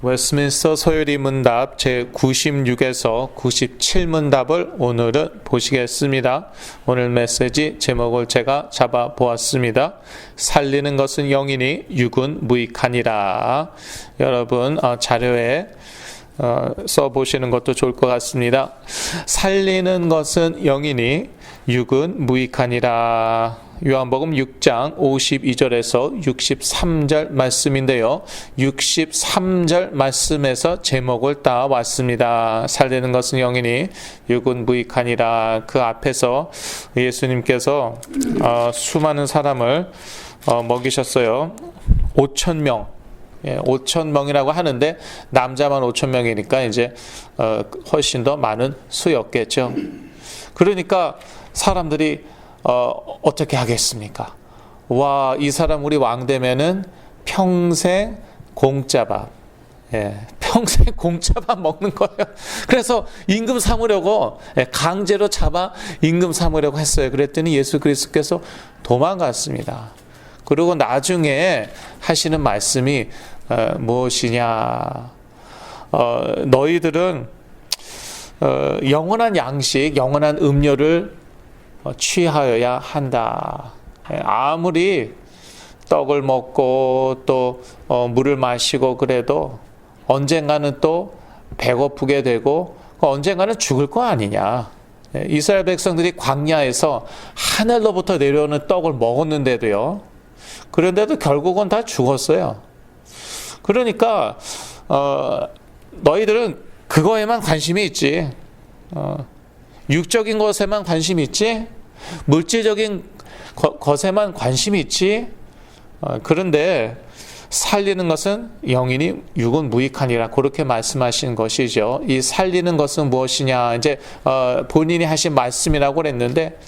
웨스트민스터 소요리 문답 제96에서 97문답을 오늘은 보시겠습니다. 오늘 메시지 제목을 제가 잡아보았습니다. 살리는 것은 영이니 육은 무익하니라. 여러분 자료에 써보시는 것도 좋을 것 같습니다. 살리는 것은 영이니 육은 무익하니라. 요한복음 6장 52절에서 63절 말씀인데요. 63절 말씀에서 제목을 따왔습니다. 살리는 것은 영이니 육은 무익하니라. 그 앞에서 예수님께서 수많은 사람을 먹이셨어요. 5,000명. 5,000명이라고 하는데 남자만 5,000명이니까 이제 훨씬 더 많은 수였겠죠. 그러니까 사람들이 어떻게 하겠습니까? 와, 이 사람 우리 왕 되면은 평생 공짜밥, 평생 공짜밥 먹는 거예요. 그래서 임금 삼으려고 강제로 잡아 임금 삼으려고 했어요. 그랬더니 예수 그리스도께서 도망갔습니다. 그리고 나중에 하시는 말씀이 무엇이냐? 너희들은 영원한 양식, 영원한 음료를 취하여야 한다. 아무리 떡을 먹고 또 물을 마시고 그래도 언젠가는 또 배고프게 되고 언젠가는 죽을 거 아니냐. 이스라엘 백성들이 광야에서 하늘로부터 내려오는 떡을 먹었는데도요. 그런데도 결국은 다 죽었어요. 그러니까 너희들은 그거에만 관심이 있지. 육적인 것에만 관심이 있지, 물질적인 것에만 관심이 있지. 그런데 살리는 것은 영이니 육은 무익하니라. 그렇게 말씀하신 것이죠. 이 살리는 것은 무엇이냐? 이제 본인이 하신 말씀이라고 그랬는데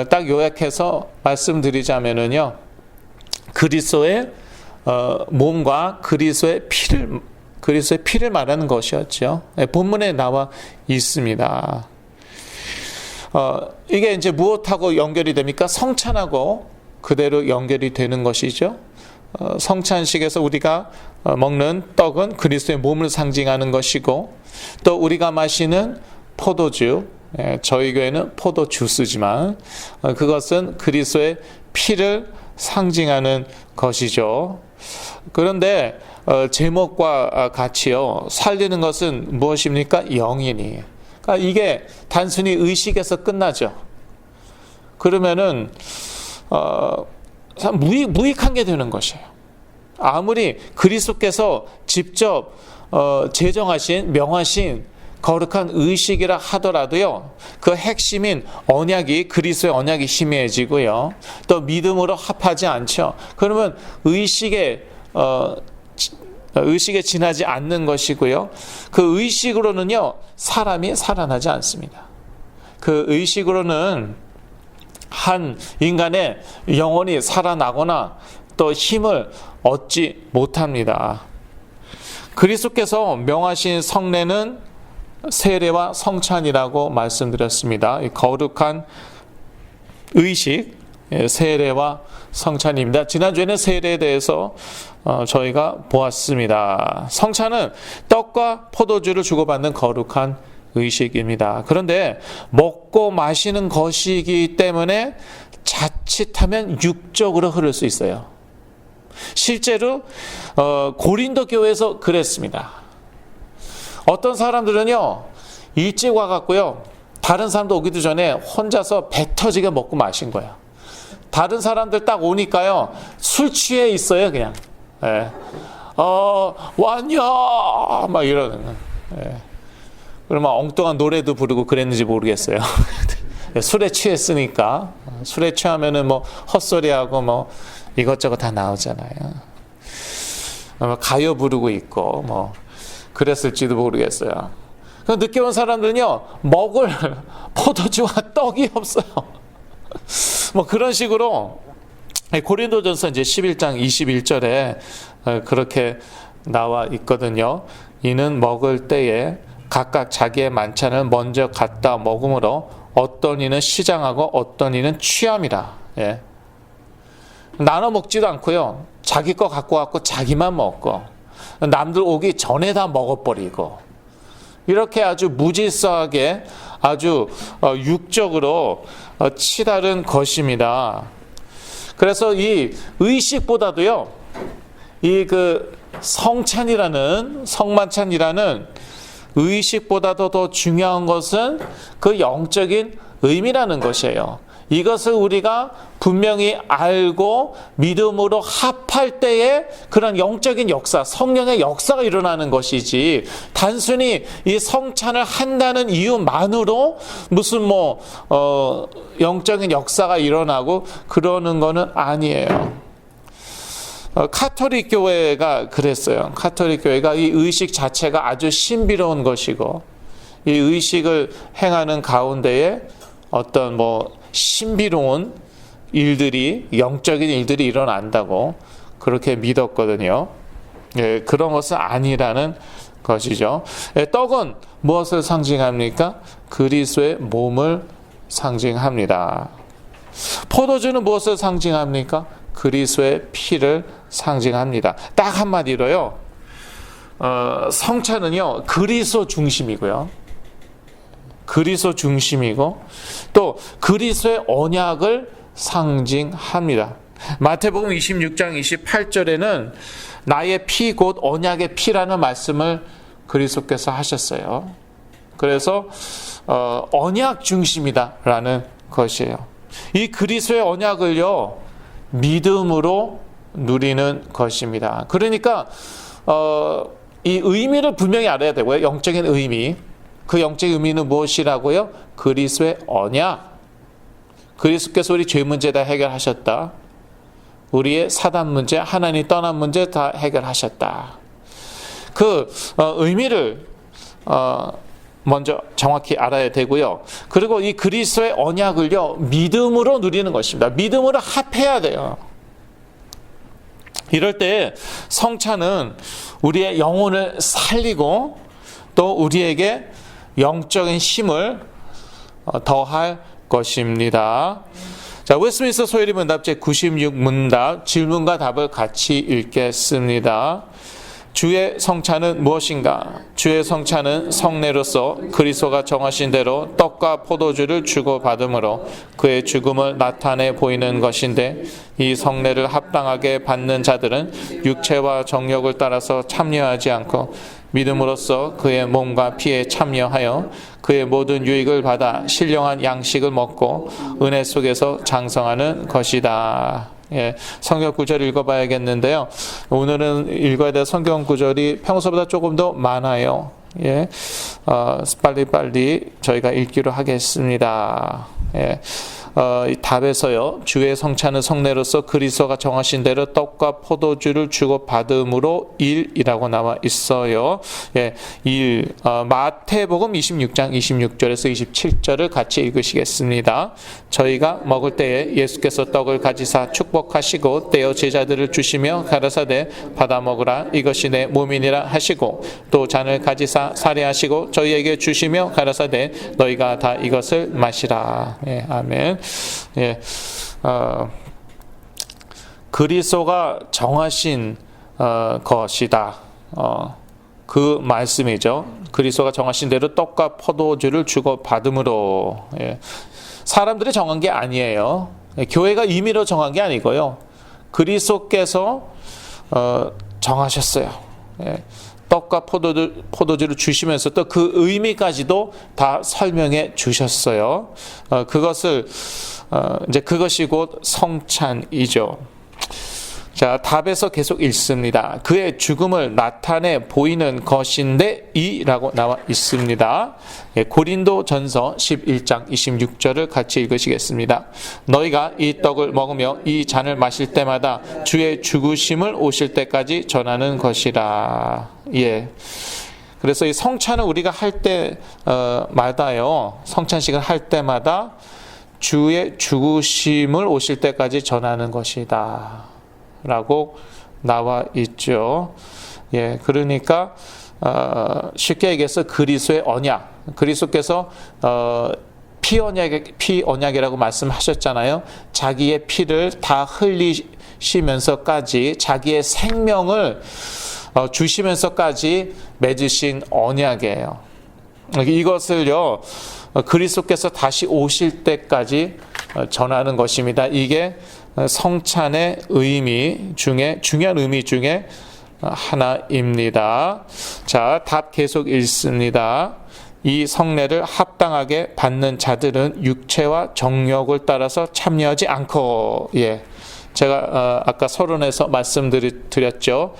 딱 요약해서 말씀드리자면은요, 그리스도의 몸과 그리스도의 피를 말하는 것이었죠. 본문에 나와 있습니다. 이게 이제 무엇하고 연결이 됩니까? 성찬하고 그대로 연결이 되는 것이죠. 성찬식에서 우리가 먹는 떡은 그리스도의 몸을 상징하는 것이고, 또 우리가 마시는 포도주, 저희 교회는 포도주스지만 그것은 그리스도의 피를 상징하는 것이죠. 그런데 제목과 같이요, 살리는 것은 무엇입니까? 영이니. 그러니까 이게 단순히 의식에서 끝나죠. 그러면은 무익한 게 되는 것이에요. 아무리 그리스도께서 직접 제정하신 명하신 거룩한 의식이라 하더라도요, 그 핵심인 언약이 그리스도의 언약이 희미해지고요, 또 믿음으로 합하지 않죠. 그러면 의식에 지나지 않는 것이고요, 그 의식으로는요 사람이 살아나지 않습니다. 그 의식으로는 한 인간의 영혼이 살아나거나 또 힘을 얻지 못합니다. 그리스도께서 명하신 성례는 세례와 성찬이라고 말씀드렸습니다. 거룩한 의식, 세례와 성찬입니다. 지난주에는 세례에 대해서 저희가 보았습니다. 성찬은 떡과 포도주를 주고받는 거룩한 의식입니다. 그런데 먹고 마시는 것이기 때문에 자칫하면 육적으로 흐를 수 있어요. 실제로 고린도 교회에서 그랬습니다. 어떤 사람들은요, 일찍 와갖고요, 다른 사람도 오기도 전에 혼자서 배 터지게 먹고 마신 거예요. 다른 사람들 딱 오니까요, 술 취해 있어요, 그냥. 왔냐? 막 이러는. 그러면 엉뚱한 노래도 부르고 그랬는지 모르겠어요. 술에 취했으니까. 술에 취하면은 뭐 헛소리하고 뭐 이것저것 다 나오잖아요. 가요 부르고 있고 뭐 그랬을지도 모르겠어요. 늦게 온 사람들은요, 먹을 포도주와 떡이 없어요. 뭐 그런 식으로 고린도전서 이제 11장 21절에 그렇게 나와 있거든요. 이는 먹을 때에 각각 자기의 만찬을 먼저 갖다 먹음으로 어떤 이는 시장하고 어떤 이는 취함이라. 나눠 먹지도 않고요, 자기 거 갖고 자기만 먹고, 남들 오기 전에 다 먹어버리고 이렇게 아주 무질서하게 아주 육적으로 치달은 것입니다. 그래서 이 의식보다도요, 이 그 성만찬이라는 의식보다도 더 중요한 것은 그 영적인 의미라는 것이에요. 이것을 우리가 분명히 알고 믿음으로 합할 때에 그런 영적인 역사, 성령의 역사가 일어나는 것이지, 단순히 이 성찬을 한다는 이유만으로 무슨 영적인 역사가 일어나고 그러는 거는 아니에요. 카톨릭 교회가 그랬어요. 카톨릭 교회가 이 의식 자체가 아주 신비로운 것이고, 이 의식을 행하는 가운데에 어떤 신비로운 일들이, 영적인 일들이 일어난다고 그렇게 믿었거든요. 예, 그런 것은 아니라는 것이죠. 예, 떡은 무엇을 상징합니까? 그리스도의 몸을 상징합니다. 포도주는 무엇을 상징합니까? 그리스도의 피를 상징합니다. 딱 한마디로요, 성찬은요, 그리스도 중심이고요. 그리스도 중심이고 또 그리스도의 언약을 상징합니다. 마태복음 26장 28절에는 나의 피 곧 언약의 피라는 말씀을 그리스도께서 하셨어요. 그래서 언약 중심이다라는 것이에요. 이 그리스도의 언약을요, 믿음으로 누리는 것입니다. 그러니까 이 의미를 분명히 알아야 되고요. 영적인 의미. 그 영적인 의미는 무엇이라고요? 그리스도의 언약. 그리스도께서 우리 죄 문제 다 해결하셨다. 우리의 사단 문제, 하나님 떠난 문제 다 해결하셨다. 그 의미를 먼저 정확히 알아야 되고요. 그리고 이 그리스도의 언약을요, 믿음으로 누리는 것입니다. 믿음으로 합해야 돼요. 이럴 때 성찬은 우리의 영혼을 살리고 또 우리에게 영적인 힘을 더할 것입니다. 자, 웨스트민스터 소요리 문답 제96문답 질문과 답을 같이 읽겠습니다. 주의 성찬은 무엇인가? 주의 성찬은 성례로서 그리스도가 정하신 대로 떡과 포도주를 주고받음으로 그의 죽음을 나타내 보이는 것인데, 이 성례를 합당하게 받는 자들은 육체와 정욕을 따라서 참여하지 않고 믿음으로써 그의 몸과 피에 참여하여 그의 모든 유익을 받아 신령한 양식을 먹고 은혜 속에서 장성하는 것이다. 예, 성경 구절 읽어봐야겠는데요. 오늘은 읽어야 될 성경 구절이 평소보다 조금 더 많아요. 예, 빨리빨리 저희가 읽기로 하겠습니다. 예. 답에서요, 주의 성찬은 성례로서 그리스도가 정하신 대로 떡과 포도주를 주고 받음으로 1이라고 나와 있어요. 예, 1. 마태복음 26장 26절에서 27절을 같이 읽으시겠습니다. 저희가 먹을 때에 예수께서 떡을 가지사 축복하시고 떼어 제자들을 주시며 가라사대 받아 먹으라, 이것이 내 몸이니라 하시고, 또 잔을 가지사 사례하시고 저희에게 주시며 가라사대 너희가 다 이것을 마시라. 예, 아멘. 예, 그리스도가 정하신 것이다. 그 말씀이죠. 그리스도가 정하신 대로 떡과 포도주를 주고 받음으로. 예. 사람들이 정한 게 아니에요. 교회가 임의로 정한 게 아니고요. 그리스도께서 정하셨어요. 예. 떡과 포도주를 주시면서 또 그 의미까지도 다 설명해 주셨어요. 그것을 이제 그것이 곧 성찬이죠. 자, 답에서 계속 읽습니다. 그의 죽음을 나타내 보이는 것인데 이라고 나와 있습니다. 예, 고린도전서 11장 26절을 같이 읽으시겠습니다. 너희가 이 떡을 먹으며 이 잔을 마실 때마다 주의 죽으심을 오실 때까지 전하는 것이라. 예. 그래서 이 성찬을 우리가 할 때마다요, 성찬식을 할 때마다 주의 죽으심을 오실 때까지 전하는 것이다 라고 나와 있죠. 예, 그러니까 쉽게 얘기해서 그리스도의 언약, 그리스도께서 피 언약이라고 말씀하셨잖아요. 자기의 피를 다 흘리시면서까지 자기의 생명을 주시면서까지 맺으신 언약이에요. 이것을요 그리스도께서 다시 오실 때까지 전하는 것입니다. 이게 성찬의 의미 중에 중요한 의미 중에 하나입니다. 자, 답 계속 읽습니다. 이 성례를 합당하게 받는 자들은 육체와 정욕을 따라서 참여하지 않고, 제가 아까 서론에서 말씀드렸죠.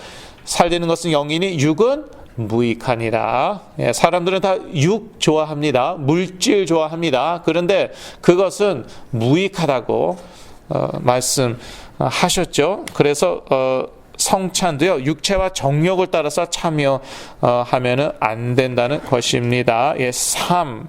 살리는 것은 영이니 육은 무익하니라. 사람들은 다 육 좋아합니다. 물질 좋아합니다. 그런데 그것은 무익하다고 말씀하셨죠. 그래서 성찬도요 육체와 정욕을 따라서 참여하면은 안 된다는 것입니다. 3.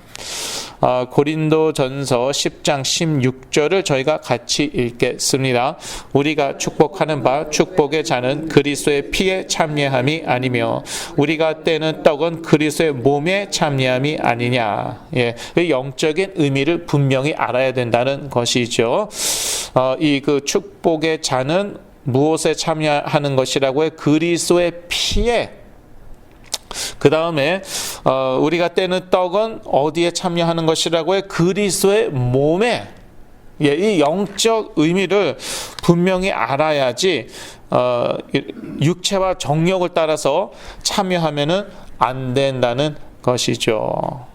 고린도전서 10장 16절을 저희가 같이 읽겠습니다. 우리가 축복하는 바 축복의 잔은 그리스도의 피에 참여함이 아니며 우리가 떼는 떡은 그리스도의 몸에 참여함이 아니냐. 영적인 의미를 분명히 알아야 된다는 것이죠. 이 그 축복의 잔은 무엇에 참여하는 것이라고 해? 그리스도의 피에. 그 다음에 우리가 떼는 떡은 어디에 참여하는 것이라고 해? 그리스도의 몸에. 이 영적 의미를 분명히 알아야지 육체와 정욕을 따라서 참여하면은 안 된다는 것이죠.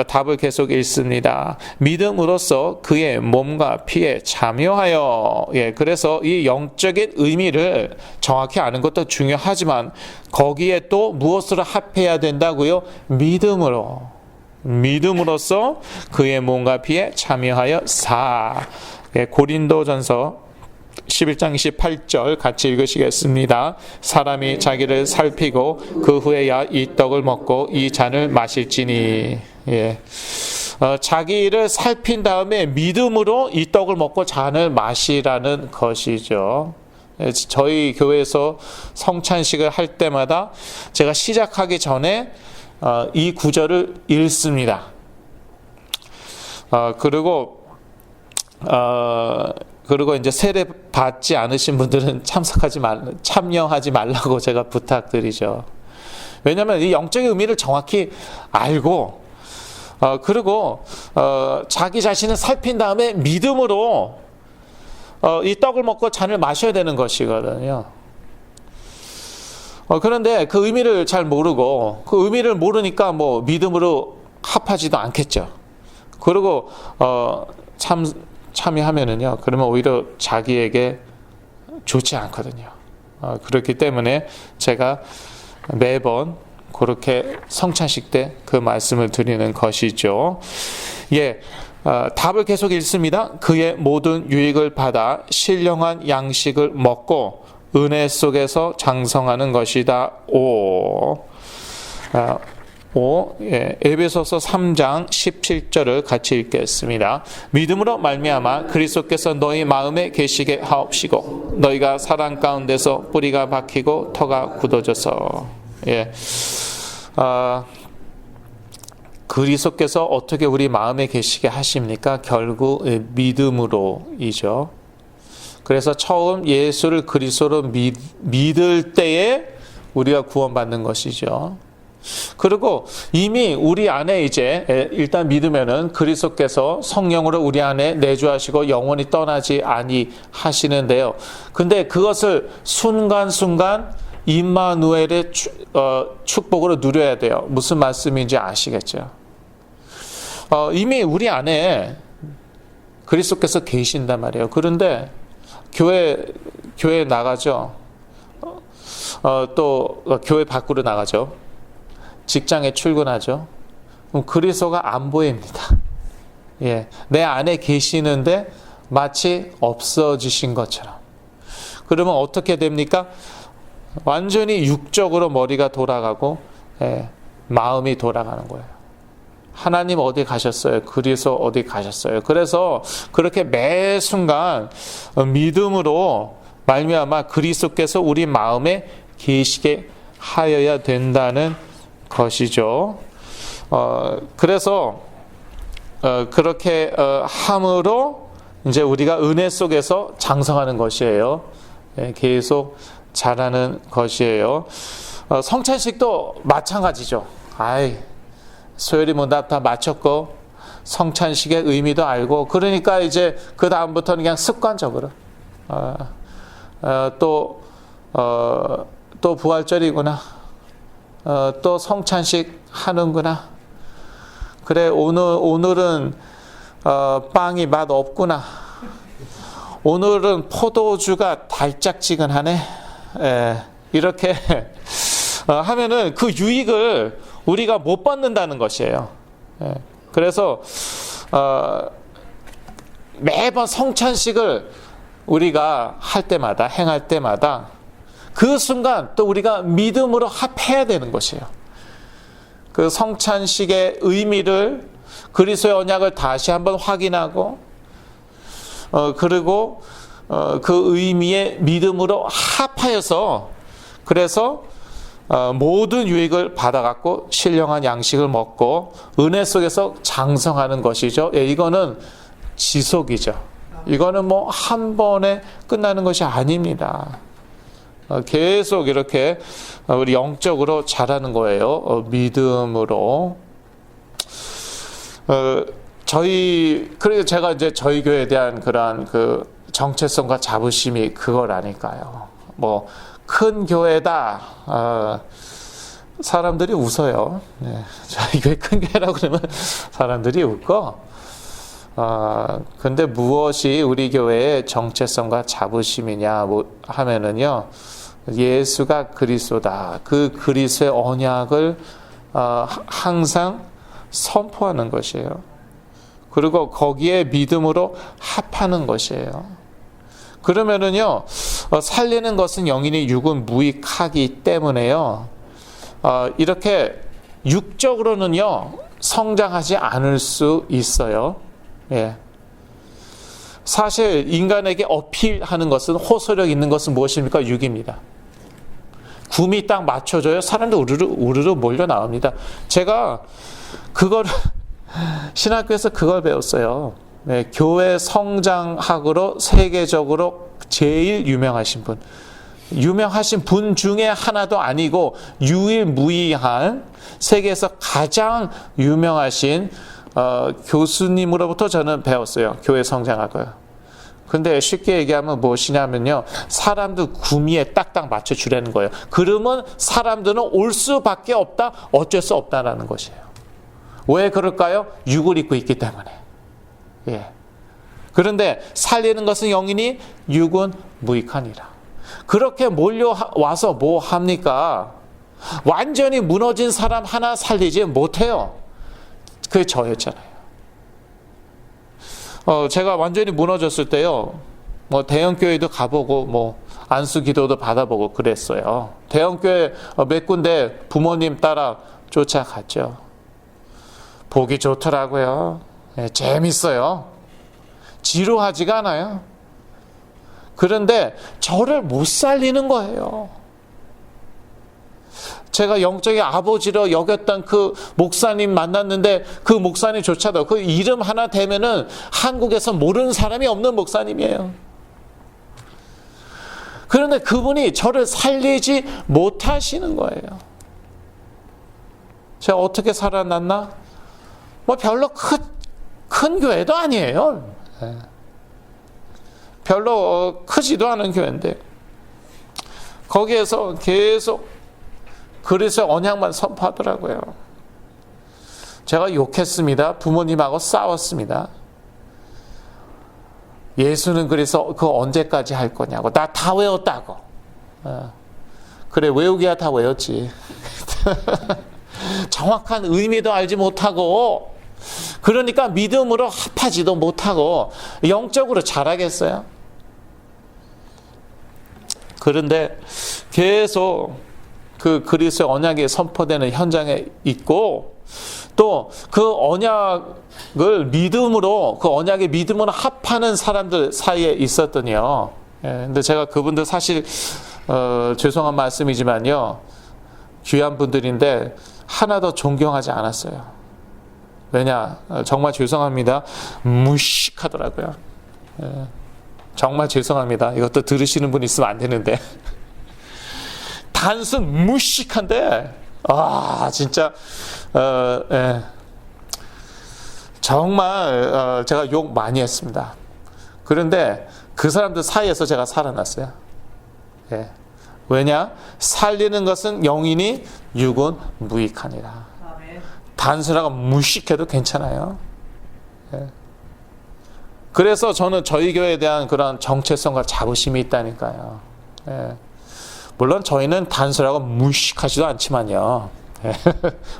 답을 계속 읽습니다. 믿음으로써 그의 몸과 피에 참여하여. 그래서 이 영적인 의미를 정확히 아는 것도 중요하지만 거기에 또 무엇으로 합해야 된다고요? 믿음으로써 그의 몸과 피에 참여하여 고린도전서 11장 28절 같이 읽으시겠습니다. 사람이 자기를 살피고 그 후에야 이 떡을 먹고 이 잔을 마실지니. 자기를 살핀 다음에 믿음으로 이 떡을 먹고 잔을 마시라는 것이죠. 저희 교회에서 성찬식을 할 때마다 제가 시작하기 전에 이 구절을 읽습니다. 그리고 이제 세례 받지 않으신 분들은 참여하지 말라고 제가 부탁드리죠. 왜냐하면 이 영적인 의미를 정확히 알고, 그리고 자기 자신을 살핀 다음에 믿음으로 이 떡을 먹고 잔을 마셔야 되는 것이거든요. 그런데 그 의미를 잘 모르고, 그 의미를 모르니까 뭐 믿음으로 합하지도 않겠죠. 그리고 참여하면은요, 그러면 오히려 자기에게 좋지 않거든요. 그렇기 때문에 제가 매번 그렇게 성찬식 때 그 말씀을 드리는 것이죠. 답을 계속 읽습니다. 그의 모든 유익을 받아 신령한 양식을 먹고 은혜 속에서 장성하는 것이다. 에베소서 3장 17절을 같이 읽겠습니다. 믿음으로 말미암아 그리스도께서 너희 마음에 계시게 하옵시고 너희가 사랑 가운데서 뿌리가 박히고 터가 굳어져서. 그리스도께서 어떻게 우리 마음에 계시게 하십니까? 결국 믿음으로이죠. 그래서 처음 예수를 그리스도로 믿을 때에 우리가 구원받는 것이죠. 그리고 이미 우리 안에 이제 일단 믿으면은 그리스도께서 성령으로 우리 안에 내주하시고 영원히 떠나지 아니하시는데요. 근데 그것을 순간순간 임마누엘의 축복으로 누려야 돼요. 무슨 말씀인지 아시겠죠? 이미 우리 안에 그리스도께서 계신단 말이에요. 그런데 교회 나가죠. 또 교회 밖으로 나가죠. 직장에 출근하죠. 그럼 그리스도가 안 보입니다. 내 안에 계시는데 마치 없어지신 것처럼. 그러면 어떻게 됩니까? 완전히 육적으로 머리가 돌아가고 마음이 돌아가는 거예요. 하나님 어디 가셨어요? 그리스도 어디 가셨어요? 그래서 그렇게 매 순간 믿음으로 말미암아 그리스도께서 우리 마음에 계시게 하여야 된다는 것이죠. 그래서 그렇게 함으로 이제 우리가 은혜 속에서 장성하는 것이에요. 계속 잘하는 것이에요. 성찬식도 마찬가지죠. 소열이 문답 다 마쳤고 성찬식의 의미도 알고, 그러니까 이제 그 다음부터는 그냥 습관적으로 또 부활절이구나, 또 성찬식 하는구나, 그래 오늘은 빵이 맛 없구나, 오늘은 포도주가 달짝지근하네, 이렇게 하면은 그 유익을 우리가 못 받는다는 것이에요. 그래서 매번 성찬식을 우리가 할 때마다, 행할 때마다 그 순간 또 우리가 믿음으로 합해야 되는 것이에요. 그 성찬식의 의미를, 그리스도의 언약을 다시 한번 확인하고, 그리고 그 의미에 믿음으로 합하여서, 그래서 모든 유익을 받아갖고 신령한 양식을 먹고 은혜 속에서 장성하는 것이죠. 이거는 지속이죠. 이거는 뭐 한 번에 끝나는 것이 아닙니다. 계속 이렇게 우리 영적으로 자라는 거예요. 믿음으로. 그래서 제가 이제 저희 교회에 대한 그러한 그 정체성과 자부심이 그거라니까요. 뭐 큰 교회다. 사람들이 웃어요. 저희 교회 큰 교회라고 그러면 사람들이 웃고. 근데 무엇이 우리 교회의 정체성과 자부심이냐 하면은요, 예수가 그리스도다. 그 그리스도의 언약을 항상 선포하는 것이에요. 그리고 거기에 믿음으로 합하는 것이에요. 그러면은요, 살리는 것은 영이니 육은 무익하기 때문에요, 이렇게 육적으로는요 성장하지 않을 수 있어요. 사실 인간에게 어필하는 것은, 호소력 있는 것은 무엇입니까? 육입니다. 굼이 딱 맞춰져요, 사람들 우르르 몰려 나옵니다. 제가 그걸 신학교에서 그걸 배웠어요. 교회 성장학으로 세계적으로 제일 유명하신 분 중에 하나도 아니고 유일무이한 세계에서 가장 유명하신 교수님으로부터 저는 배웠어요, 교회 성장학을. 근데 쉽게 얘기하면 무엇이냐면요, 사람들 구미에 딱딱 맞춰주라는 거예요. 그러면 사람들은 올 수밖에 없다, 어쩔 수 없다라는 것이에요. 왜 그럴까요? 육을 입고 있기 때문에. 그런데 살리는 것은 영이니 육은 무익하니라. 그렇게 몰려와서 뭐 합니까? 완전히 무너진 사람 하나 살리지 못해요. 그게 저였잖아요. 제가 완전히 무너졌을 때요, 뭐 대형교회도 가보고 뭐 안수기도도 받아보고 그랬어요. 대형교회 몇 군데 부모님 따라 쫓아갔죠. 보기 좋더라고요. 재밌어요. 지루하지가 않아요. 그런데 저를 못 살리는 거예요. 제가 영적인 아버지로 여겼던 그 목사님 만났는데, 그 목사님조차도 그 이름 하나 대면은 한국에서 모르는 사람이 없는 목사님이에요. 그런데 그분이 저를 살리지 못하시는 거예요. 제가 어떻게 살아났나? 뭐 별로 큰 교회도 아니에요. 별로 크지도 않은 교회인데 거기에서 계속 그리스도의 언약만 선포하더라고요. 제가 욕했습니다. 부모님하고 싸웠습니다. 예수는 그래서 그거 언제까지 할 거냐고. 나 다 외웠다고. 그래, 외우기야 다 외웠지. 정확한 의미도 알지 못하고, 그러니까 믿음으로 합하지도 못하고 영적으로 자라겠어요? 그런데 계속 그 그리스도의 언약이 선포되는 현장에 있고, 또 그 언약을 믿음으로, 그 언약의 믿음으로 합하는 사람들 사이에 있었더니요. 근데 제가 그분들 사실 죄송한 말씀이지만요, 귀한 분들인데 하나도 존경하지 않았어요. 왜냐? 정말 죄송합니다. 무식하더라고요. 정말 죄송합니다. 이것도 들으시는 분 있으면 안 되는데. 단순 무식한데, 진짜, 예. 정말, 제가 욕 많이 했습니다. 그런데 그 사람들 사이에서 제가 살아났어요. 예. 왜냐? 살리는 것은 영이니 육은 무익하니라. 단순하고 무식해도 괜찮아요. 예. 그래서 저는 저희 교회에 대한 그런 정체성과 자부심이 있다니까요. 예. 물론 저희는 단순하고 무식하지도 않지만요. 예.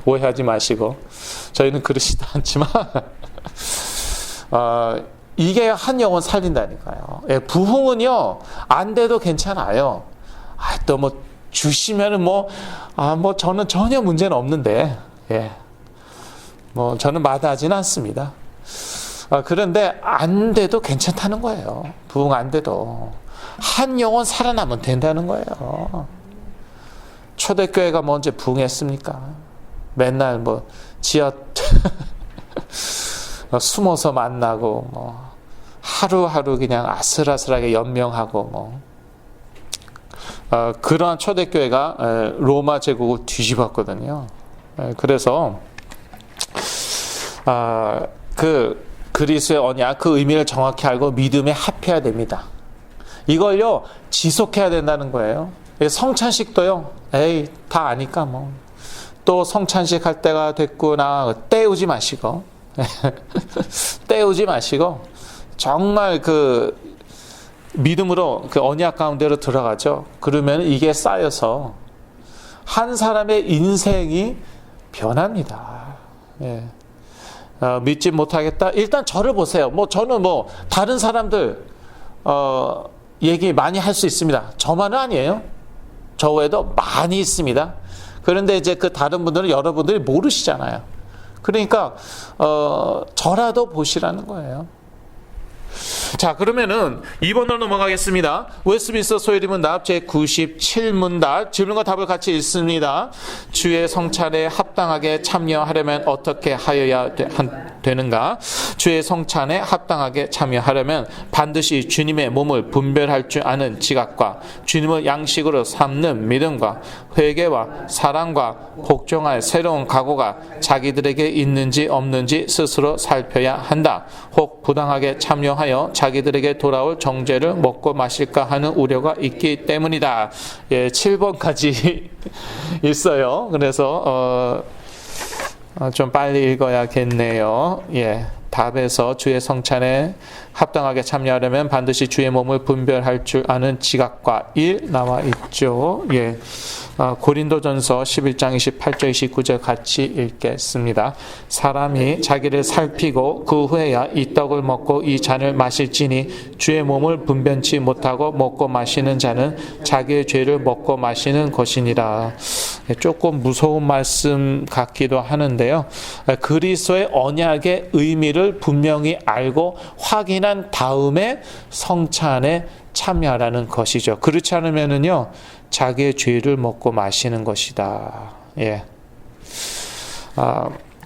오해하지 마시고. 저희는 그러지도 않지만 이게 한 영혼 살린다니까요. 예. 부흥은요, 안 돼도 괜찮아요. 또 뭐 주시면은 뭐 저는 전혀 문제는 없는데, 예. 뭐 저는 마다하지는 않습니다. 그런데 안 돼도 괜찮다는 거예요. 부흥 안 돼도 한 영혼 살아나면 된다는 거예요. 초대교회가 뭐 언제 부흥했습니까? 맨날 뭐 지하 숨어서 만나고 뭐 하루하루 그냥 아슬아슬하게 연명하고 뭐 그러한 초대교회가 로마 제국을 뒤집었거든요. 그래서 그리스도의 언약, 그 의미를 정확히 알고 믿음에 합해야 됩니다. 이걸요, 지속해야 된다는 거예요. 성찬식도요, 다 아니까 뭐. 또 성찬식 할 때가 됐구나. 때우지 마시고. 때우지 마시고. 정말 그 믿음으로 그 언약 가운데로 들어가죠. 그러면 이게 쌓여서 한 사람의 인생이 변합니다. 예. 믿지 못하겠다. 일단 저를 보세요. 뭐 저는 뭐 다른 사람들 얘기 많이 할 수 있습니다. 저만은 아니에요. 저 외에도 많이 있습니다. 그런데 이제 그 다른 분들은 여러분들이 모르시잖아요. 그러니까 저라도 보시라는 거예요. 자, 그러면은 2번으로 넘어가겠습니다. 웨스트민스터 소요리문답 제97문답 질문과 답을 같이 읽습니다. 주의 성찬에 합당하게 참여하려면 어떻게 하여야 되는가? 주의 성찬에 합당하게 참여하려면 반드시 주님의 몸을 분별할 줄 아는 지각과 주님을 양식으로 삼는 믿음과 회개와 사랑과 복종할 새로운 각오가 자기들에게 있는지 없는지 스스로 살펴야 한다. 혹 부당하게 참여하여 자기들에게 돌아올 정죄를 먹고 마실까 하는 우려가 있기 때문이다. 예, 7번까지 있어요. 그래서 좀 빨리 읽어야겠네요. 예. 답에서 주의 성찬에 합당하게 참여하려면 반드시 주의 몸을 분별할 줄 아는 지각과 일 나와 있죠. 예. 고린도전서 11장 28절 29절 같이 읽겠습니다. 사람이 자기를 살피고 그 후에야 이 떡을 먹고 이 잔을 마실지니 주의 몸을 분변치 못하고 먹고 마시는 자는 자기의 죄를 먹고 마시는 것이니라. 조금 무서운 말씀 같기도 하는데요. 그리스도의 언약의 의미를 분명히 알고 확인한 다음에 성찬에 참여하라는 것이죠. 그렇지 않으면은요, 자기의 죄를 먹고 마시는 것이다. 예.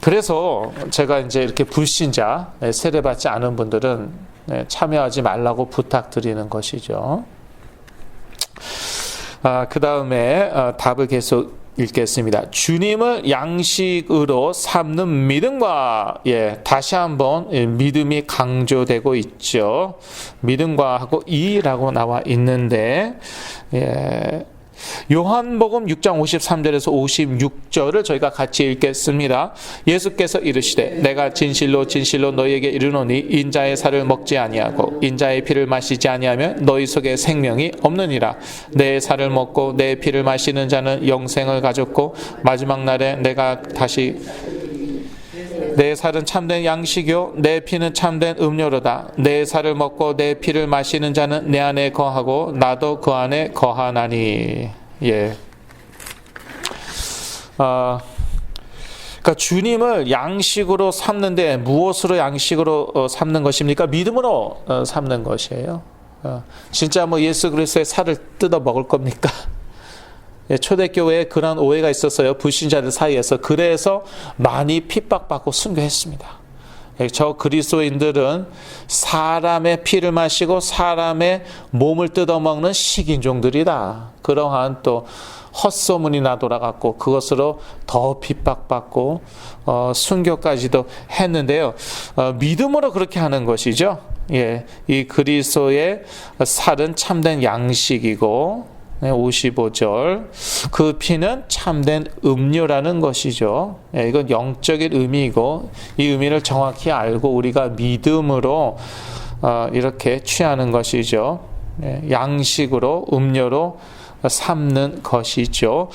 그래서 제가 이제 이렇게 불신자, 세례받지 않은 분들은 참여하지 말라고 부탁드리는 것이죠. 그 다음에 답을 계속 읽겠습니다. 주님을 양식으로 삼는 믿음과, 다시 한번 믿음이 강조되고 있죠. 믿음과 하고 이라고 나와 있는데, 요한복음 6장 53절에서 56절을 저희가 같이 읽겠습니다. 예수께서 이르시되 내가 진실로 진실로 너희에게 이르노니 인자의 살을 먹지 아니하고 인자의 피를 마시지 아니하면 너희 속에 생명이 없느니라. 내 살을 먹고 내 피를 마시는 자는 영생을 가졌고 마지막 날에 내가 다시 내 살은 참된 양식이요 내 피는 참된 음료로다. 내 살을 먹고 내 피를 마시는 자는 내 안에 거하고 나도 그 안에 거하나니. 예. 그러니까 주님을 양식으로 삼는데 무엇으로 양식으로 삼는 것입니까? 믿음으로 삼는 것이에요. 진짜 뭐 예수 그리스도의 살을 뜯어 먹을 겁니까? 초대교회에 그런 오해가 있었어요. 불신자들 사이에서. 그래서 많이 핍박받고 순교했습니다. 저 그리스도인들은 사람의 피를 마시고 사람의 몸을 뜯어먹는 식인종들이다. 그러한 또 헛소문이나 돌아갔고 그것으로 더 핍박받고 순교까지도 했는데요. 믿음으로 그렇게 하는 것이죠. 예, 이 그리스도의 살은 참된 양식이고 55절 그 피는 참된 음료라는 것이죠. 예, 이건 영적인 의미이고 이 의미를 정확히 알고 우리가 믿음으로 이렇게 취하는 것이죠. 예, 양식으로 음료로 삼는 것이죠.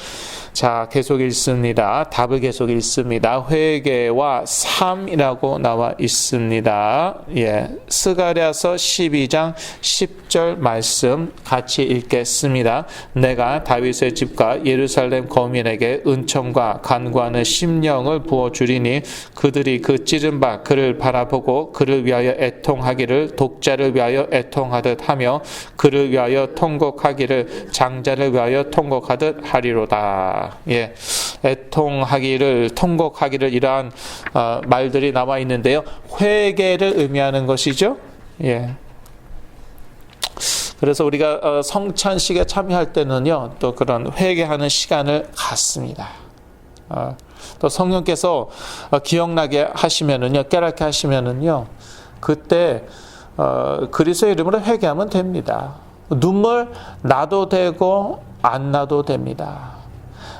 자, 계속 읽습니다. 답을 계속 읽습니다. 회개와 삶이라고 나와 있습니다. 예, 스가랴서 12장 10절 말씀 같이 읽겠습니다. 내가 다윗의 집과 예루살렘 거민에게 은총과 간구하는 심령을 부어주리니 그들이 그 찌른 바 그를 바라보고 그를 위하여 애통하기를 독자를 위하여 애통하듯 하며 그를 위하여 통곡하기를 장자를 위하여 통곡하듯 하리로다. 예, 애통하기를 통곡하기를 이러한 말들이 나와 있는데요. 회개를 의미하는 것이죠. 예. 그래서 우리가 성찬식에 참여할 때는요, 또 그런 회개하는 시간을 갖습니다. 또 성령께서 기억나게 하시면은요, 깨닫게 하시면은요, 그때 그리스도의 이름으로 회개하면 됩니다. 눈물 나도 되고 안 나도 됩니다.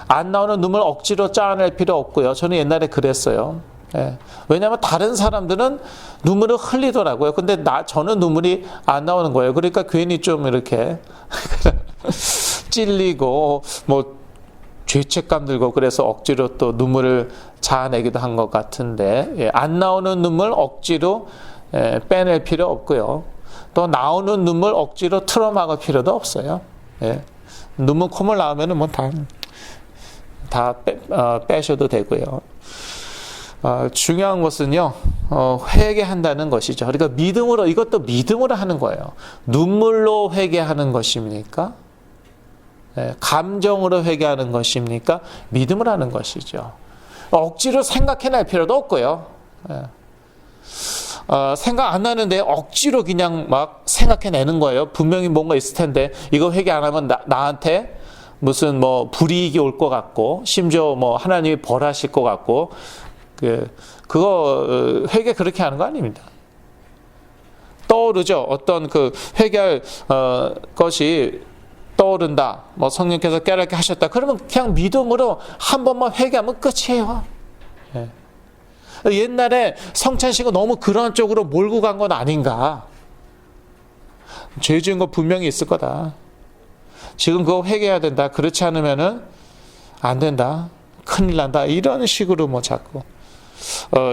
안 나오는 눈물 억지로 짜낼 필요 없고요. 저는 옛날에 그랬어요. 예. 왜냐하면 다른 사람들은 눈물을 흘리더라고요. 근데 저는 눈물이 안 나오는 거예요. 그러니까 괜히 좀 이렇게 찔리고 뭐 죄책감 들고 그래서 억지로 또 눈물을 자아내기도 한 것 같은데, 예. 안 나오는 눈물 억지로 빼낼 필요 없고요. 또 나오는 눈물 억지로 틀어막을 필요도 없어요. 예. 눈물 콧물 나오면은 뭐 다 빼셔도 되고요. 중요한 것은요, 회개한다는 것이죠. 그러니까 믿음으로, 이것도 믿음으로 하는 거예요. 눈물로 회개하는 것입니까? 예, 감정으로 회개하는 것입니까? 믿음으로 하는 것이죠. 억지로 생각해낼 필요도 없고요. 예. 생각 안 나는데 억지로 그냥 막 생각해내는 거예요. 분명히 뭔가 있을 텐데 이거 회개 안 하면 나한테 무슨 뭐 불이익이 올 것 같고 심지어 뭐 하나님이 벌하실 것 같고 그거 회개 그렇게 하는 거 아닙니다. 떠오르죠. 어떤 그 회개할 것이 떠오른다. 뭐 성령께서 깨닫게 하셨다. 그러면 그냥 믿음으로 한 번만 회개하면 끝이에요. 예. 옛날에 성찬식은 너무 그런 쪽으로 몰고 간 건 아닌가. 죄 지은 거 분명히 있을 거다. 지금 그거 회개해야 된다. 그렇지 않으면은 안 된다. 큰일 난다. 이런 식으로 뭐 자꾸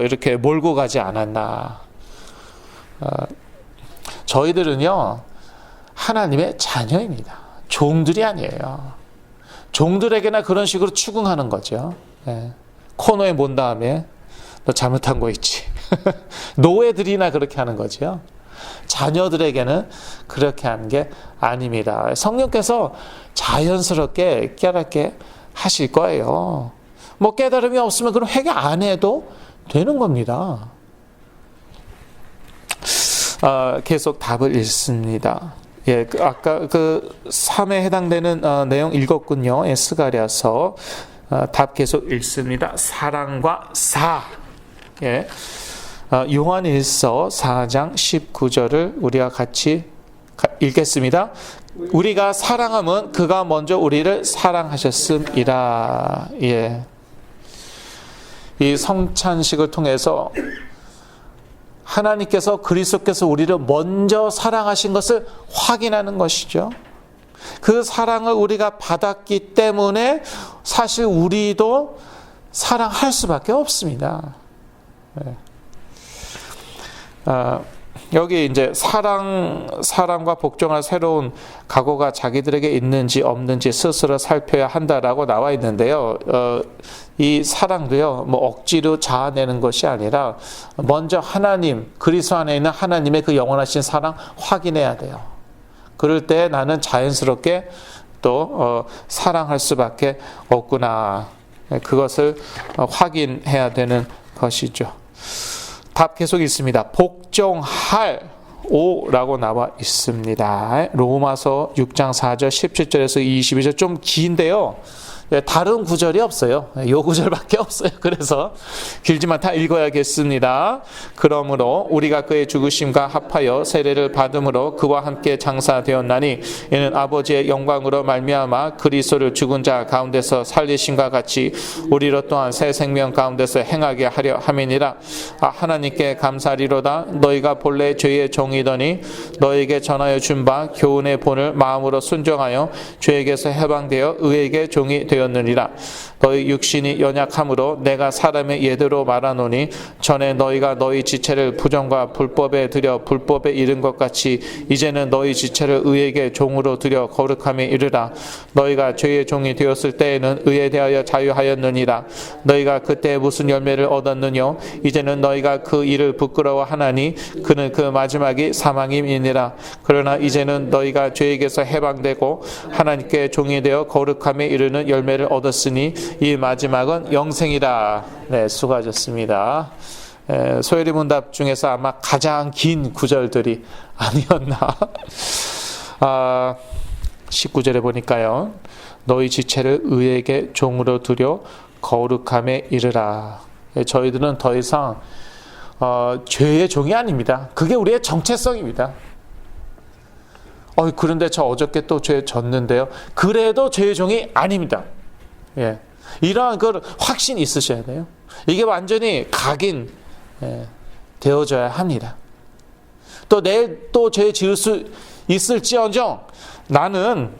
이렇게 몰고 가지 않았나. 저희들은요, 하나님의 자녀입니다. 종들이 아니에요. 종들에게나 그런 식으로 추궁하는 거죠. 예. 코너에 몬 다음에 너 잘못한 거 있지. 노예들이나 그렇게 하는 거죠. 자녀들에게는 그렇게 하는 게 아닙니다. 성령께서 자연스럽게 깨닫게 하실 거예요. 뭐 깨달음이 없으면 그럼 회개 안 해도 되는 겁니다. 계속 답을 읽습니다. 예, 아까 그 3에 해당되는 내용 읽었군요. 예, 스가랴서 답 계속 읽습니다. 사랑과 사. 예. 요한일서 4장 19절을 우리가 같이 읽겠습니다. 우리가 사랑함은 그가 먼저 우리를 사랑하셨음이라. 예. 이 성찬식을 통해서 하나님께서 그리스도께서 우리를 먼저 사랑하신 것을 확인하는 것이죠. 그 사랑을 우리가 받았기 때문에 사실 우리도 사랑할 수밖에 없습니다. 네. 여기 이제 사랑과 복종할 새로운 각오가 자기들에게 있는지 없는지 스스로 살펴야 한다라고 나와 있는데요. 이 사랑도요, 뭐 억지로 자아내는 것이 아니라 먼저 하나님, 그리스도 안에 있는 하나님의 그 영원하신 사랑 확인해야 돼요. 그럴 때 나는 자연스럽게 또 사랑할 수밖에 없구나. 그것을 확인해야 되는 것이죠. 답 계속 있습니다. 복종할 5라고 나와 있습니다. 로마서 6장 4절 17절에서 22절 좀 긴데요. 다른 구절이 없어요. 요 구절밖에 없어요. 그래서 길지만 다 읽어야겠습니다. 그러므로 우리가 그의 죽으심과 합하여 세례를 받음으로 그와 함께 장사되었나니 이는 아버지의 영광으로 말미암아 그리스도를 죽은 자 가운데서 살리심과 같이 우리로 또한 새 생명 가운데서 행하게 하려 함이니라. 하나님께 감사리로다. 너희가 본래 죄의 종이더니 너희에게 전하여 준 바 교훈의 본을 마음으로 순종하여 죄에게서 해방되어 의에게 종이 되었느니라. 너희 육신이 연약함으로 내가 사람의 예대로 말하노니 전에 너희가 너희 지체를 부정과 불법에 들여 불법에 이른 것 같이 이제는 너희 지체를 의에게 종으로 들여 거룩함에 이르라. 너희가 죄의 종이 되었을 때에는 의에 대하여 자유하였느니라. 너희가 그때 무슨 열매를 얻었느뇨? 이제는 너희가 그 일을 부끄러워하나니 그는 그 마지막이 사망임이니라. 그러나 이제는 너희가 죄에게서 해방되고 하나님께 종이 되어 거룩함에 이르는 열매를 얻었으니 이 마지막은 영생이라. 네, 수고하셨습니다. 소혜리 문답 중에서 아마 가장 긴 구절들이 아니었나. 19절에 보니까요. 너희 지체를 의에게 종으로 두려 거룩함에 이르라. 저희들은 더 이상 죄의 종이 아닙니다. 그게 우리의 정체성입니다. 그런데 저 어저께 또 죄 졌는데요. 그래도 죄의 종이 아닙니다. 예. 이러한 그 확신이 있으셔야 돼요. 이게 완전히 각인 되어져야 합니다. 또 내일 또 죄 지을 수 있을지언정 나는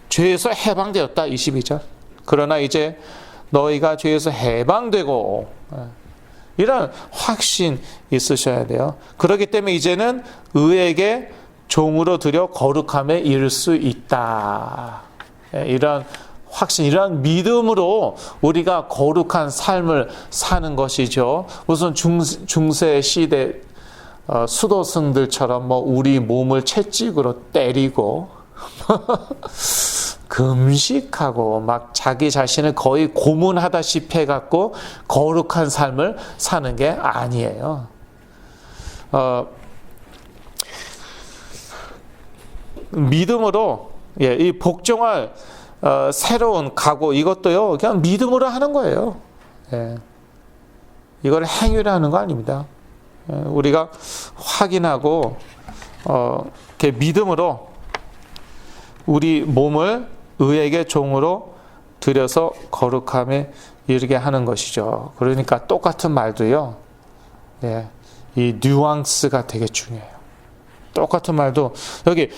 죄에서 해방되었다. 22절. 그러나 이제 너희가 죄에서 해방되고 이런 확신 있으셔야 돼요. 그렇기 때문에 이제는 의에게 종으로 들여 거룩함에 이를 수 있다. 이런 확신, 이런 믿음으로 우리가 거룩한 삶을 사는 것이죠. 무슨 중세 시대 수도승들처럼 우리 몸을 채찍으로 때리고 금식하고 막 자기 자신을 거의 고문하다시피 해갖고 거룩한 삶을 사는 게 아니에요. 믿음으로 이 복종할 새로운 각오, 이것도요 그냥 믿음으로 하는 거예요. 이걸 행위로 하는 거 아닙니다. 우리가 확인하고 이렇게 믿음으로 우리 몸을 의에게 종으로 들여서 거룩함에 이르게 하는 것이죠. 그러니까 똑같은 말도요, 이 뉘앙스가 되게 중요해요. 똑같은 말도 여기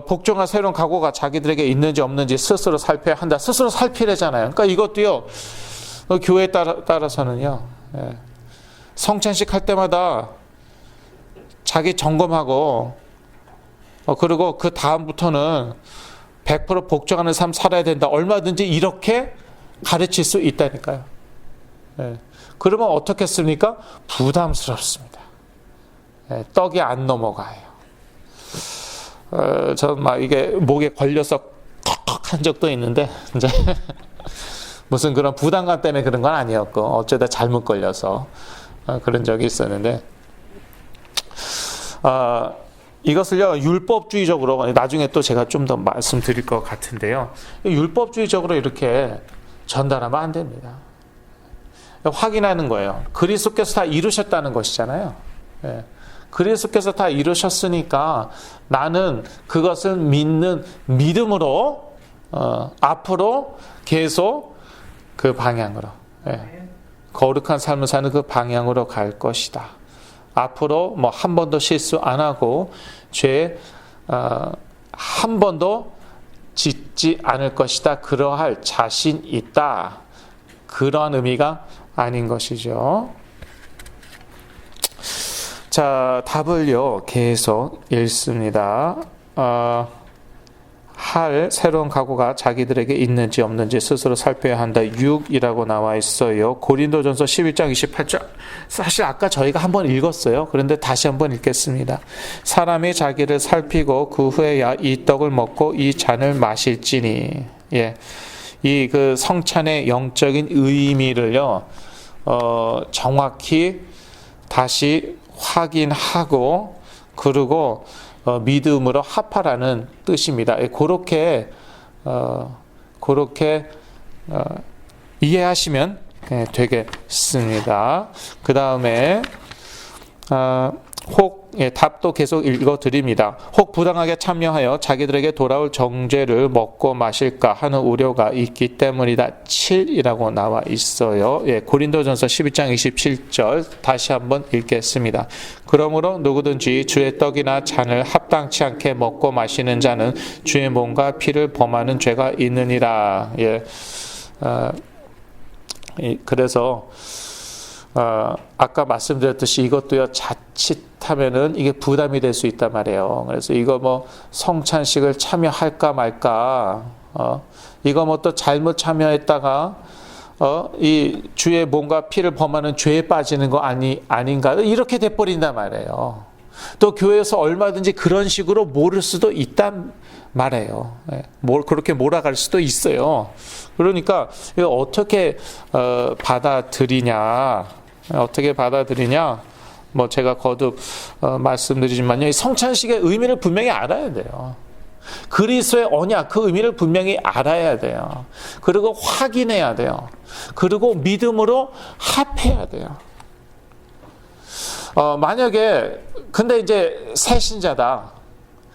복종한 새로운 각오가 자기들에게 있는지 없는지 스스로 살펴야 한다. 스스로 살피래잖아요. 그러니까 이것도요 교회에 따라서는요 성찬식 할 때마다 자기 점검하고 그리고 그 다음부터는 100% 복종하는 삶 살아야 된다. 얼마든지 이렇게 가르칠 수 있다니까요. 그러면 어떻겠습니까? 부담스럽습니다. 떡이 안 넘어가요. 전 막 이게 목에 걸려서 컥컥 한 적도 있는데 이제 무슨 그런 부담감 때문에 그런 건 아니었고 어쩌다 잘못 걸려서 그런 적이 있었는데 이것을요 율법주의적으로 나중에 또 제가 좀 더 말씀드릴 것 같은데요. 율법주의적으로 이렇게 전달하면 안 됩니다. 확인하는 거예요. 그리스도께서 다 이루셨다는 것이잖아요. 그리스도께서 다 이루셨으니까 나는 그것을 믿는 믿음으로 앞으로 계속 그 방향으로 거룩한 삶을 사는 그 방향으로 갈 것이다. 앞으로 한 번도 실수 안 하고 죄 한 번도 짓지 않을 것이다. 그러할 자신 있다. 그런 의미가 아닌 것이죠. 자, 답을요 계속 읽습니다. 할 새로운 각오가 자기들에게 있는지 없는지 스스로 살펴야 한다. 6이라고 나와 있어요. 고린도전서 11장 28절. 사실 아까 저희가 한번 읽었어요. 그런데 다시 한번 읽겠습니다. 사람이 자기를 살피고 그 후에야 이 떡을 먹고 이 잔을 마실지니. 이 그 성찬의 영적인 의미를요 정확히 다시 확인하고 그리고 믿음으로 합하라는 뜻입니다. 그렇게 이해하시면 되겠습니다. 그 다음에 혹 답도 계속 읽어드립니다. 혹 부당하게 참여하여 자기들에게 돌아올 정죄를 먹고 마실까 하는 우려가 있기 때문이다. 7이라고 나와 있어요. 고린도전서 12장 27절 다시 한번 읽겠습니다. 그러므로 누구든지 주의 떡이나 잔을 합당치 않게 먹고 마시는 자는 주의 몸과 피를 범하는 죄가 있느니라. 그래서 아까 말씀드렸듯이 이것도요, 자칫하면은 이게 부담이 될 수 있단 말이에요. 그래서 이거 뭐 성찬식을 참여할까 말까, 이거 뭐 또 잘못 참여했다가 이 주의 몸과 피를 범하는 죄에 빠지는 거 아닌가, 이렇게 돼버린단 말이에요. 또 교회에서 얼마든지 그런 식으로 모를 수도 있단 말이에요. 그렇게 몰아갈 수도 있어요. 그러니까 이거 어떻게 받아들이냐? 뭐 제가 거듭 말씀드리지만요, 이 성찬식의 의미를 분명히 알아야 돼요. 그리스도의 언약, 그 의미를 분명히 알아야 돼요. 그리고 확인해야 돼요. 그리고 믿음으로 합해야 돼요. 만약에 근데 이제 새 신자다,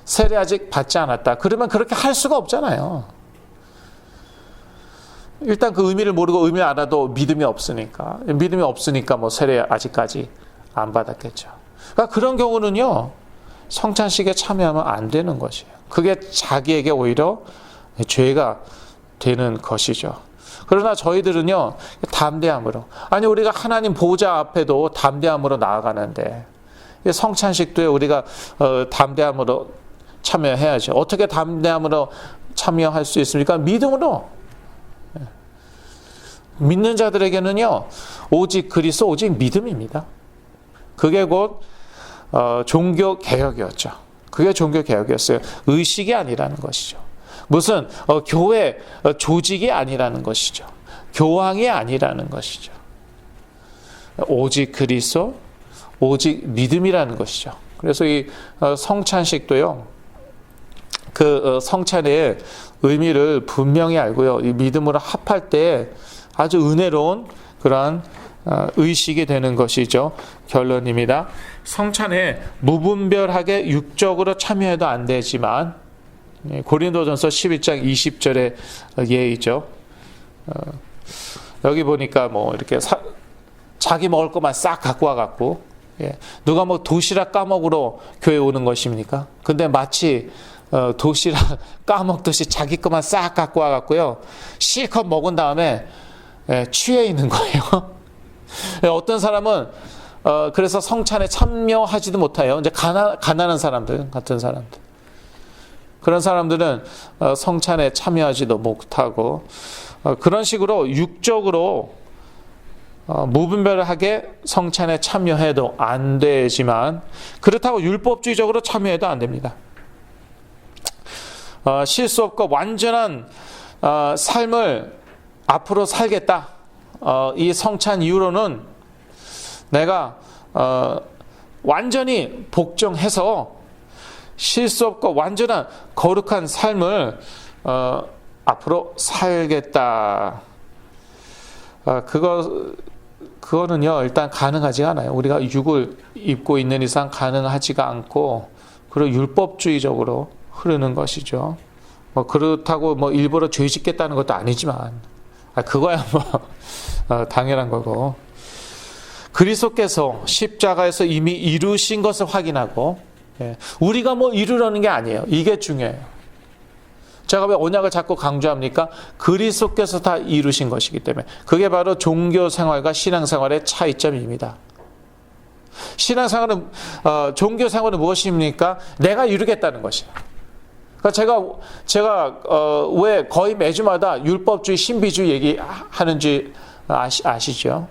세례 아직 받지 않았다, 그러면 그렇게 할 수가 없잖아요. 일단 그 의미를 모르고 의미를 알아도 믿음이 없으니까 뭐 세례 아직까지 안 받았겠죠. 그러니까 그런 경우는요, 성찬식에 참여하면 안 되는 것이에요. 그게 자기에게 오히려 죄가 되는 것이죠. 그러나 저희들은요, 담대함으로, 아니 우리가 하나님 보좌 앞에도 담대함으로 나아가는데 성찬식도요, 우리가 담대함으로 참여해야죠. 어떻게 담대함으로 참여할 수 있습니까? 믿음으로. 믿는 자들에게는요, 오직 그리스도, 오직 믿음입니다. 그게 곧 종교 개혁이었죠. 그게 종교 개혁이었어요. 의식이 아니라는 것이죠. 무슨 교회 조직이 아니라는 것이죠. 교황이 아니라는 것이죠. 오직 그리스도, 오직 믿음이라는 것이죠. 그래서 이 성찬식도요, 그 성찬의 의미를 분명히 알고요, 이 믿음으로 합할 때 아주 은혜로운 그러한 의식이 되는 것이죠. 결론입니다. 성찬에 무분별하게 육적으로 참여해도 안 되지만, 고린도전서 11장 20절의 예이죠. 여기 보니까 뭐 이렇게 자기 먹을 것만 싹 갖고 와갖고, 누가 뭐 도시락 까먹으러 교회 오는 것입니까? 근데 마치 도시락 까먹듯이 자기 것만 싹 갖고 와갖고요, 실컷 먹은 다음에 취해 있는 거예요. 어떤 사람은 그래서 성찬에 참여하지도 못해요. 이제 가난한 사람들, 같은 사람들, 그런 사람들은 성찬에 참여하지도 못하고, 그런 식으로 육적으로 무분별하게 성찬에 참여해도 안 되지만, 그렇다고 율법주의적으로 참여해도 안 됩니다. 실수 없고 완전한 삶을 앞으로 살겠다, 이 성찬 이후로는 내가 완전히 복종해서 실수 없고 완전한 거룩한 삶을 앞으로 살겠다, 그거는요 일단 가능하지가 않아요. 우리가 육을 입고 있는 이상 가능하지가 않고, 그리고 율법주의적으로 흐르는 것이죠. 뭐 그렇다고 뭐 일부러 죄 짓겠다는 것도 아니지만, 그거야 뭐 당연한 거고, 그리스도께서 십자가에서 이미 이루신 것을 확인하고, 우리가 뭐 이루려는 게 아니에요. 이게 중요해요. 제가 왜 언약을 자꾸 강조합니까? 그리스도께서 다 이루신 것이기 때문에. 그게 바로 종교 생활과 신앙 생활의 차이점입니다. 신앙 생활은 종교 생활은 무엇입니까? 내가 이루겠다는 것이에요. 그러니까 제가 왜 거의 매주마다 율법주의, 신비주의 얘기하는지 아시죠?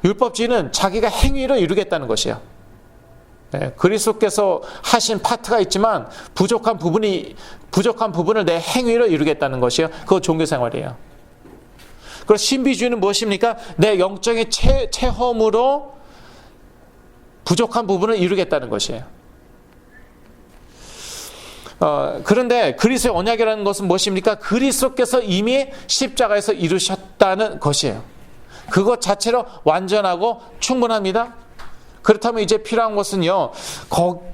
율법주의는 자기가 행위로 이루겠다는 것이에요. 그리스도께서 하신 파트가 있지만 부족한 부분을 내 행위로 이루겠다는 것이에요. 그거 종교생활이에요. 그리고 신비주의는 무엇입니까? 내 영적인 체험으로 부족한 부분을 이루겠다는 것이에요. 그런데 그리스도의 언약이라는 것은 무엇입니까? 그리스도께서 이미 십자가에서 이루셨다는 것이에요. 그것 자체로 완전하고 충분합니다. 그렇다면 이제 필요한 것은요,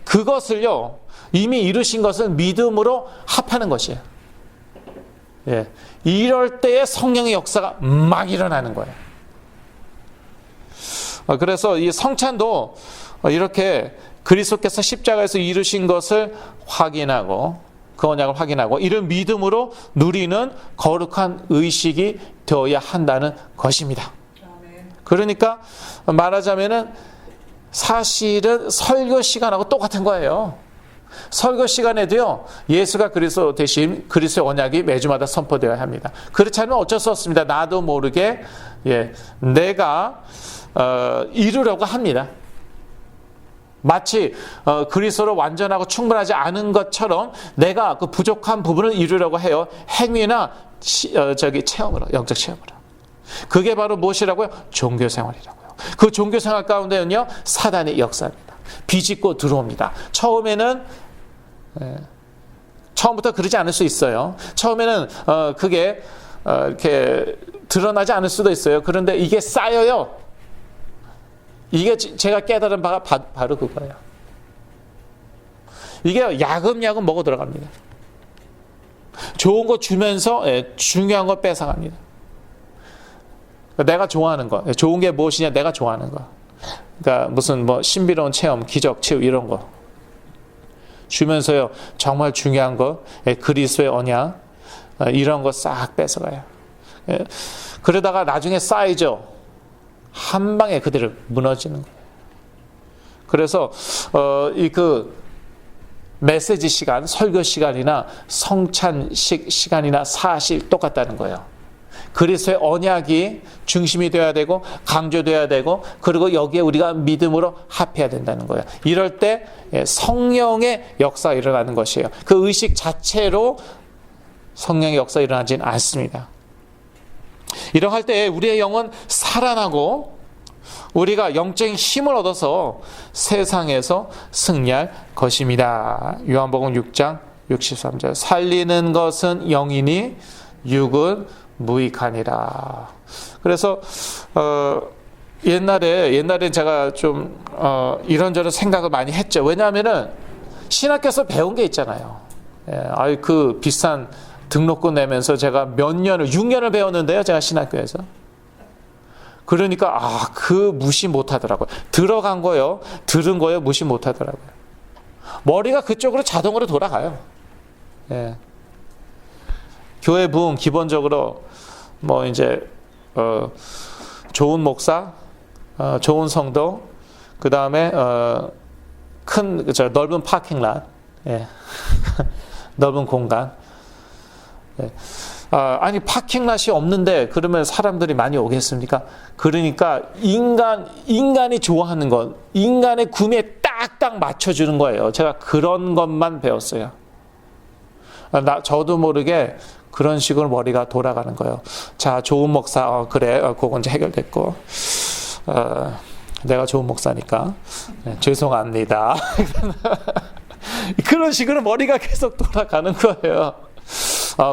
그것을요, 이미 이루신 것을 믿음으로 합하는 것이에요. 예. 이럴 때에 성령의 역사가 막 일어나는 거예요. 그래서 이 성찬도 이렇게 그리스도께서 십자가에서 이루신 것을 확인하고, 그 언약을 확인하고, 이런 믿음으로 누리는 거룩한 의식이 되어야 한다는 것입니다. 그러니까 말하자면은 사실은 설교 시간하고 똑같은 거예요. 설교 시간에도요, 예수가 그리스도 대신 그리스도의 언약이 매주마다 선포되어야 합니다. 그렇지 않으면 어쩔 수 없습니다. 나도 모르게 내가 이루려고 합니다. 마치 그리스도로 완전하고 충분하지 않은 것처럼 내가 그 부족한 부분을 이루려고 해요. 행위나 체험으로, 영적 체험으로. 그게 바로 무엇이라고요? 종교생활이라고요. 그 종교생활 가운데는요, 사단의 역사입니다. 비집고 들어옵니다. 처음부터 그러지 않을 수 있어요. 처음에는 그게 이렇게 드러나지 않을 수도 있어요. 그런데 이게 쌓여요. 이게 제가 깨달은 바가 바로 그거예요. 이게 야금야금 먹어 들어갑니다. 좋은 거 주면서 중요한 거 뺏어갑니다. 내가 좋아하는 거, 좋은 게 무엇이냐? 내가 좋아하는 거. 그러니까 무슨 뭐 신비로운 체험, 기적, 치유 이런 거 주면서요, 정말 중요한 거, 그리스도의 언약 이런 거 싹 뺏어가요. 그러다가 나중에 쌓이죠. 한 방에 그대로 무너지는 거예요. 그래서 그 메시지 시간, 설교 시간이나 성찬식 시간이나 사실 똑같다는 거예요. 그리스도의 언약이 중심이 되어야 되고 강조되어야 되고, 그리고 여기에 우리가 믿음으로 합해야 된다는 거예요. 이럴 때 성령의 역사가 일어나는 것이에요. 그 의식 자체로 성령의 역사가 일어나지는 않습니다. 이렇게 할 때 우리의 영은 살아나고 우리가 영적인 힘을 얻어서 세상에서 승리할 것입니다. 요한복음 6장 63절. 살리는 것은 영이니 육은 무익하니라. 그래서 옛날에 제가 좀 이런저런 생각을 많이 했죠. 왜냐하면은 신학교에서 배운 게 있잖아요. 그 비싼 등록금 내면서 제가 몇 년을 6년을 배웠는데요. 제가 신학교에서. 그러니까 그 무시 못하더라고요. 들어간 거요, 들은 거요, 무시 못하더라고요. 머리가 그쪽으로 자동으로 돌아가요. 교회 부흥 기본적으로 뭐 이제 좋은 목사, 좋은 성도, 그 다음에 넓은 파킹lot, 넓은 공간. 아니 파킹랏이 없는데 그러면 사람들이 많이 오겠습니까? 그러니까 인간이 좋아하는 것, 인간의 구매에 딱딱 맞춰주는 거예요. 제가 그런 것만 배웠어요. 저도 모르게 그런 식으로 머리가 돌아가는 거예요. 자, 좋은 목사, 그래, 그건 이제 해결됐고, 내가 좋은 목사니까 죄송합니다. 그런 식으로 머리가 계속 돌아가는 거예요.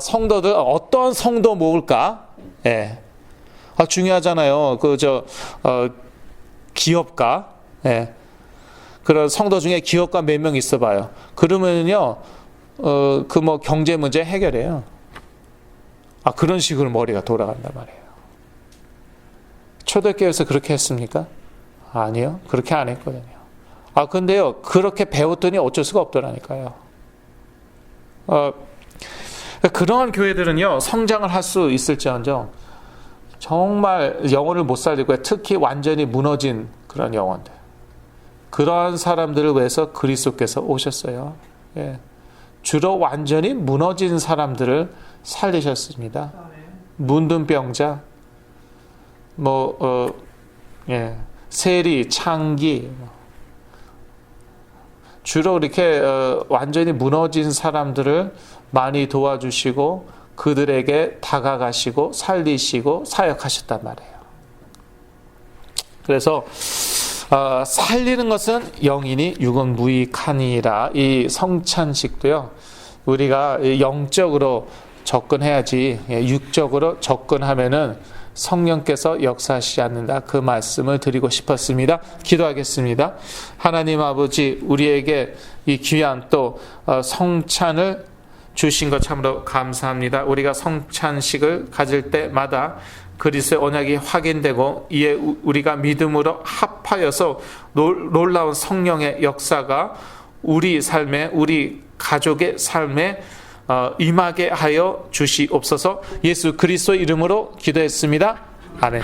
성도들 어떤 성도 모을까? 중요하잖아요. 기업가, 그런 성도 중에 기업가 몇 명 있어봐요. 그러면요, 경제 문제 해결해요. 그런 식으로 머리가 돌아간단 말이에요. 초대교회에서 그렇게 했습니까? 아니요, 그렇게 안 했거든요. 근데요, 그렇게 배웠더니 어쩔 수가 없더라니까요. 그러한 교회들은요, 성장을 할 수 있을지언정 정말 영혼을 못 살리고, 특히 완전히 무너진 그런 영혼들, 그러한 사람들을 위해서 그리스도께서 오셨어요. 주로 완전히 무너진 사람들을 살리셨습니다. 문둥병자, 세리, 창기, 주로 이렇게 완전히 무너진 사람들을 많이 도와주시고 그들에게 다가가시고 살리시고 사역하셨단 말이에요. 그래서 살리는 것은 영이니 육은 무익하니라. 이 성찬식도요, 우리가 영적으로 접근해야지 육적으로 접근하면은 성령께서 역사하시지 않는다. 그 말씀을 드리고 싶었습니다. 기도하겠습니다. 하나님 아버지, 우리에게 이 귀한 또 성찬을 주신 것 참으로 감사합니다. 우리가 성찬식을 가질 때마다 그리스도의 언약이 확인되고 이에 우리가 믿음으로 합하여서 놀라운 성령의 역사가 우리 삶에, 우리 가족의 삶에 임하게 하여 주시옵소서. 예수 그리스도 이름으로 기도했습니다. 아멘.